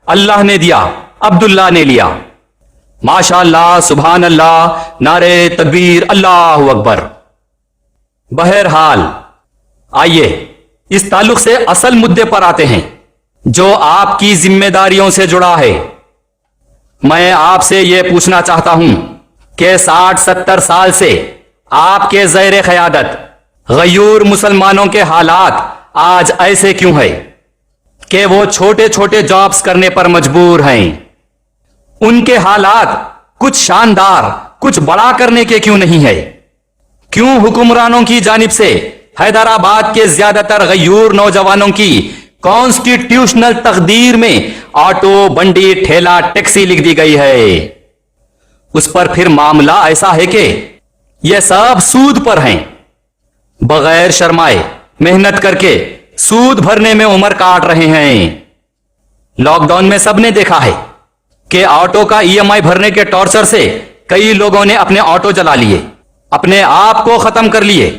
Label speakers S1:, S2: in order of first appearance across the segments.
S1: اللہ نے دیا، عبداللہ نے لیا۔ ماشاء اللہ، سبحان اللہ، نعرے تکبیر، اللہ اکبر۔ بہرحال آئیے اس تعلق سے اصل مدے پر آتے ہیں جو آپ کی ذمہ داریوں سے جڑا ہے۔ میں آپ سے یہ پوچھنا چاہتا ہوں کہ 60-70 سال سے آپ کے زیر قیادت غیور مسلمانوں کے حالات آج ایسے کیوں ہے کہ وہ چھوٹے چھوٹے جابز کرنے پر مجبور ہیں؟ ان کے حالات کچھ شاندار، کچھ بڑا کرنے کے کیوں نہیں ہے؟ کیوں حکمرانوں کی جانب سے حیدرآباد کے زیادہ تر غیور نوجوانوں کی کانسٹیٹیوشنل تقدیر میں آٹو، بنڈی، ٹھیلا، ٹیکسی لکھ دی گئی ہے؟ اس پر پھر معاملہ ایسا ہے کہ یہ سب سود پر ہیں، بغیر شرمائے محنت کر کے سود بھرنے میں عمر کاٹ رہے ہیں۔ لاک ڈاؤن میں سب نے دیکھا ہے کہ آٹو کا ای ایم آئی بھرنے کے ٹارچر سے کئی لوگوں نے اپنے آٹو جلا لیے، اپنے آپ کو ختم کر لیے۔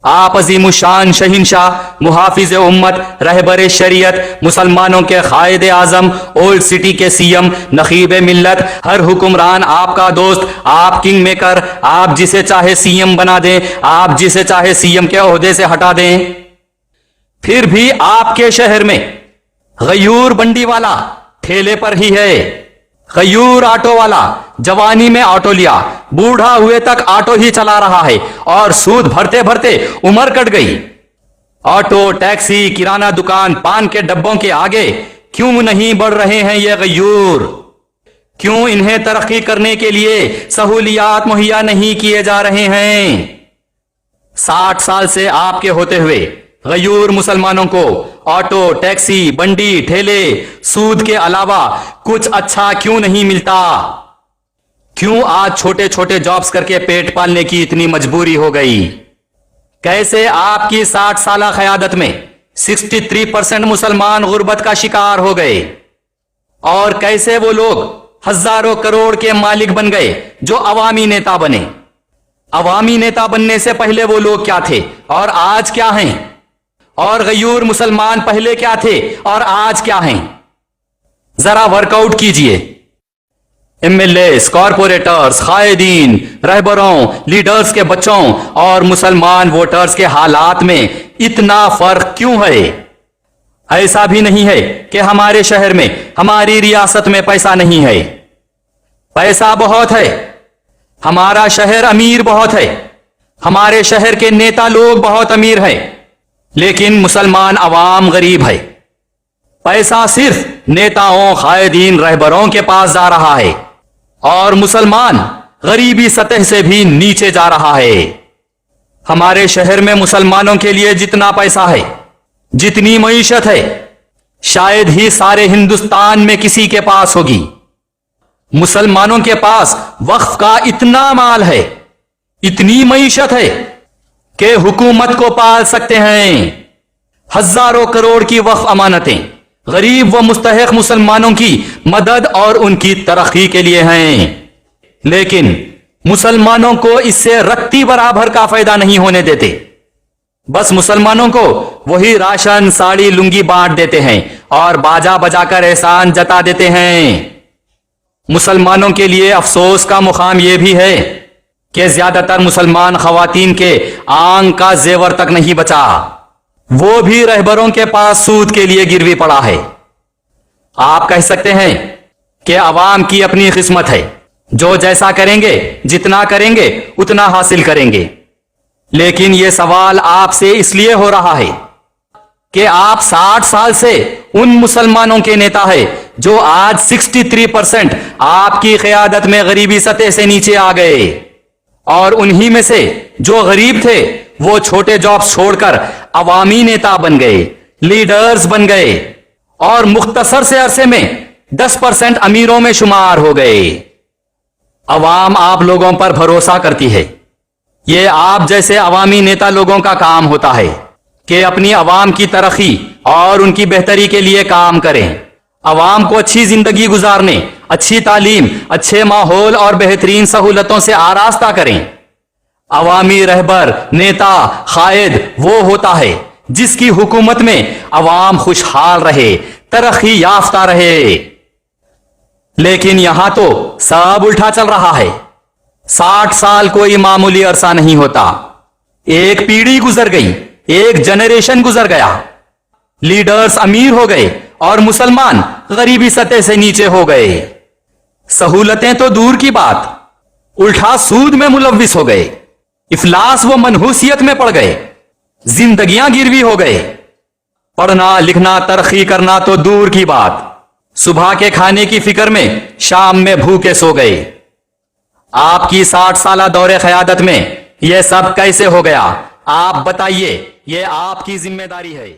S1: آپ عظیم الشان شہنشاہ، محافظ امت، رہبر شریعت، مسلمانوں کے قائد اعظم، اولڈ سٹی کے سی ایم، نقیب ملت، ہر حکمران آپ کا دوست، آپ کنگ میکر، آپ جسے چاہے سی ایم بنا دیں، آپ جسے چاہے سی ایم کے عہدے سے ہٹا دیں۔ پھر بھی آپ کے شہر میں غیور بنڈی والا ٹھیلے پر ہی ہے، غیور آٹو والا جوانی میں آٹو لیا، بوڑھا ہوئے تک آٹو ہی چلا رہا ہے اور سود بھرتے بھرتے عمر کٹ گئی۔ آٹو، ٹیکسی، کرانہ دکان، پان کے ڈبوں کے آگے کیوں نہیں بڑھ رہے ہیں یہ غیور؟ کیوں انہیں ترقی کرنے کے لیے سہولیات مہیا نہیں کیے جا رہے ہیں؟ 60 سال سے آپ کے ہوتے ہوئے غیور مسلمانوں کو آٹو، ٹیکسی، بنڈی، ٹھیلے، سود کے علاوہ کچھ اچھا کیوں نہیں ملتا؟ کیوں آج چھوٹے چھوٹے جابز کر کے پیٹ پالنے کی اتنی مجبوری ہو گئی؟ کیسے آپ کی 60 سالہ قیادت میں 63% مسلمان غربت کا شکار ہو گئے؟ اور کیسے وہ لوگ ہزاروں کروڑ کے مالک بن گئے جو عوامی نیتا بنے؟ عوامی نیتا بننے سے پہلے وہ لوگ کیا تھے اور آج کیا ہیں؟ اور غیور مسلمان پہلے کیا تھے اور آج کیا ہیں؟ ذرا ورک آؤٹ کیجئے۔ ایم ایل ایز، کارپوریٹرز، قائدین، رہبروں، لیڈرز کے بچوں اور مسلمان ووٹرز کے حالات میں اتنا فرق کیوں ہے؟ ایسا بھی نہیں ہے کہ ہمارے شہر میں، ہماری ریاست میں پیسہ نہیں ہے۔ پیسہ بہت ہے، ہمارا شہر امیر بہت ہے، ہمارے شہر کے نیتا لوگ بہت امیر ہیں، لیکن مسلمان عوام غریب ہے۔ پیسہ صرف نیتاؤں، قائدین، رہبروں کے پاس جا رہا ہے اور مسلمان غریبی سطح سے بھی نیچے جا رہا ہے۔ ہمارے شہر میں مسلمانوں کے لیے جتنا پیسہ ہے، جتنی معیشت ہے، شاید ہی سارے ہندوستان میں کسی کے پاس ہوگی۔ مسلمانوں کے پاس وقف کا اتنا مال ہے، اتنی معیشت ہے کہ حکومت کو پال سکتے ہیں۔ ہزاروں کروڑ کی وقف امانتیں غریب و مستحق مسلمانوں کی مدد اور ان کی ترقی کے لیے ہیں، لیکن مسلمانوں کو اس سے رتی برابر کا فائدہ نہیں ہونے دیتے۔ بس مسلمانوں کو وہی راشن، ساڑی، لنگی بانٹ دیتے ہیں اور باجا بجا کر احسان جتا دیتے ہیں۔ مسلمانوں کے لیے افسوس کا مقام یہ بھی ہے کہ زیادہ تر مسلمان خواتین کے آنگ کا زیور تک نہیں بچا، وہ بھی رہبروں کے پاس سود کے لیے گروی پڑا ہے۔ آپ کہہ سکتے ہیں کہ عوام کی اپنی قسمت ہے، جو جیسا کریں گے، جتنا کریں گے اتنا حاصل کریں گے، لیکن یہ سوال آپ سے اس لیے ہو رہا ہے کہ آپ 60 سال سے ان مسلمانوں کے نیتا ہیں جو آج 63% آپ کی قیادت میں غریبی سطح سے نیچے آ گئے، اور انہی میں سے جو غریب تھے وہ چھوٹے جابز چھوڑ کر عوامی نیتا بن گئے، لیڈرز بن گئے، اور مختصر سے عرصے میں 10% امیروں میں شمار ہو گئے۔ عوام آپ لوگوں پر بھروسہ کرتی ہے۔ یہ آپ جیسے عوامی نیتا لوگوں کا کام ہوتا ہے کہ اپنی عوام کی ترقی اور ان کی بہتری کے لیے کام کریں، عوام کو اچھی زندگی گزارنے، اچھی تعلیم، اچھے ماحول اور بہترین سہولتوں سے آراستہ کریں۔ عوامی رہبر، نیتا، قائد وہ ہوتا ہے جس کی حکومت میں عوام خوشحال رہے، ترقی یافتہ رہے. لیکن یہاں تو سب الٹا چل رہا ہے. 60 سال کوئی معمولی عرصہ نہیں ہوتا. ایک پیڑھی گزر گئی, ایک جنریشن گزر گیا. لیڈرز امیر ہو گئے اور مسلمان غریبی سطح سے نیچے ہو گئے. سہولتیں تو دور کی بات, الٹا سود میں ملوث ہو گئے. افلاس و منحوسیت میں پڑ گئے. زندگیاں گروی ہو گئے. پڑھنا لکھنا ترقی کرنا تو دور کی بات. صبح کے کھانے کی فکر میں شام میں بھوکے سو گئے. آپ کی 60 سالہ دور قیادت میں یہ سب کیسے ہو گیا؟ آپ بتائیے, یہ آپ کی ذمہ داری ہے.